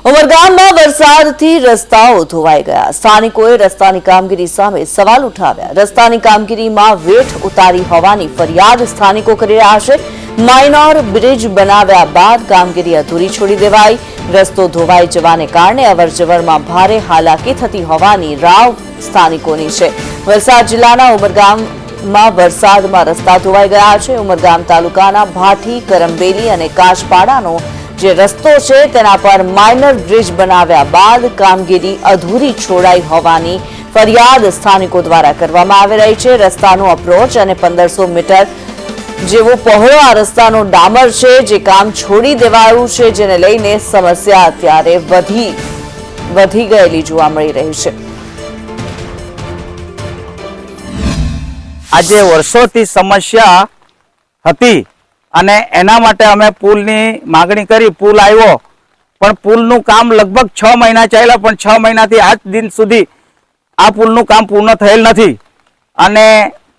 ઉમરગામમાં વરસાદથી રસ્તાઓ ધોવાઈ ગયા। સ્થાનિકોએ રસ્તાની કામગીરી સામે સવાલ ઉઠાવ્યા। રસ્તાની કામગીરીમાં વેઠ ઉતારી હોવાની ફરિયાદ સ્થાનિકો કરી રહ્યા છે। માઇનોર બ્રિજ બનાવ્યા બાદ કામગીરી અધૂરી છોડી દેવાઈ। રસ્તો ધોવાઈ જવાને કારણે અવરજવરમાં ભારે હાલાકી થતી હોવાની રાવ સ્થાનિકોની છે। વલસાડ જિલ્લાના ઉમરગામમાં વરસાદમાં રસ્તા ધોવાઈ ગયા છે। ઉમરગામ તાલુકાના ભાઠી, કરમબેલી અને કાચપાડાનો જે રસ્તો છે તેના પર માઇનર બ્રિજ બનાવ્યા બાદ કામગીરી અધૂરી છોડાઈ હોવાની ફરિયાદ સ્થાનિકો દ્વારા કરવામાં આવી રહી છે। રસ્તાનો અપ્રોચ અને 1500 મીટર જેવો પહોળો આ રસ્તાનો ડામર છે, જે કામ છોડી દેવાયું છે, જેને લઈને સમસ્યા અત્યારે વધી ગયેલી જોવા મળી રહી છે। આજે વર્ષોથી સમસ્યા હતી અને એના માટે અમે પુલની માગણી કરી। પુલ આવ્યો પણ પુલનું કામ લગભગ 6 મહિના ચાલ્યા, પણ 6 મહિનાથી આજ દિન સુધી આ પુલનું કામ પૂર્ણ થયેલ નથી। અને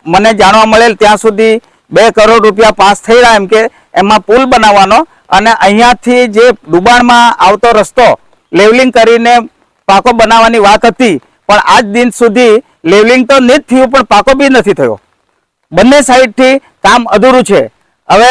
મને જાણવા મળેલ ત્યાં સુધી 2 કરોડ રૂપિયા પાસ થઈ રહ્યા એમ કે એમાં પુલ બનાવવાનો, અને અહીંયાથી જે ડુબાણમાં આવતો રસ્તો લેવલિંગ કરીને પાકો બનાવવાની વાત હતી, પણ આજ દિન સુધી લેવલિંગ તો નહીં થયું પણ પાકો બી નથી થયો। બંને સાઈડથી કામ અધૂરું છે। હવે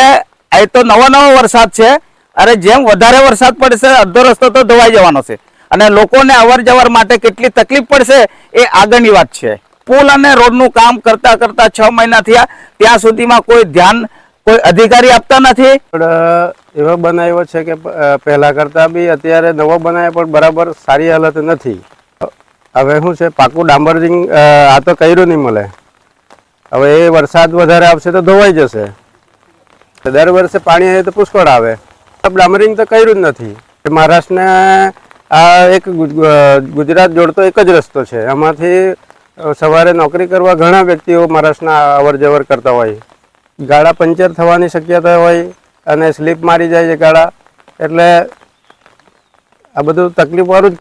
એ તો નવો વરસાદ છે, અરે જેમ વધારે વરસાદ પડશે અડધો રસ્તો તો ધોવાઈ જવાનો છે, અને લોકોને અવર જવર માટે કેટલી તકલીફ પડશે એ આગળની વાત છે। પુલ અને રોડનું કામ કરતા 6 મહિના થયા, ત્યાં સુધીમાં કોઈ ધ્યાન કોઈ અધિકારી આપતા નથી। એવો બનાવ્યો છે કે પહેલા કરતા બી અત્યારે નવો બનાવ્યો પણ બરાબર સારી હાલત નથી। હવે શું છે, પાકું ડામરિંગ આ તો કર્યું નહીં મળે। હવે એ વરસાદ વધારે આવશે તો ધોવાઈ જશે। દર વર્ષે પાણી આવે તો પુષ્કળ આવે, ડામરિંગ તો કર્યું જ નથી। મહારાષ્ટ્રને આ એક ગુજરાત જોડતો એક જ રસ્તો છે, આમાંથી સવારે નોકરી કરવા ઘણા વ્યક્તિઓ મહારાષ્ટ્રના અવર જવર કરતા હોય। ગાડા પંચર થવાની શક્યતા હોય અને સ્લીપ મારી જાય છે ગાડા, એટલે આ બધું તકલીફવાળું જ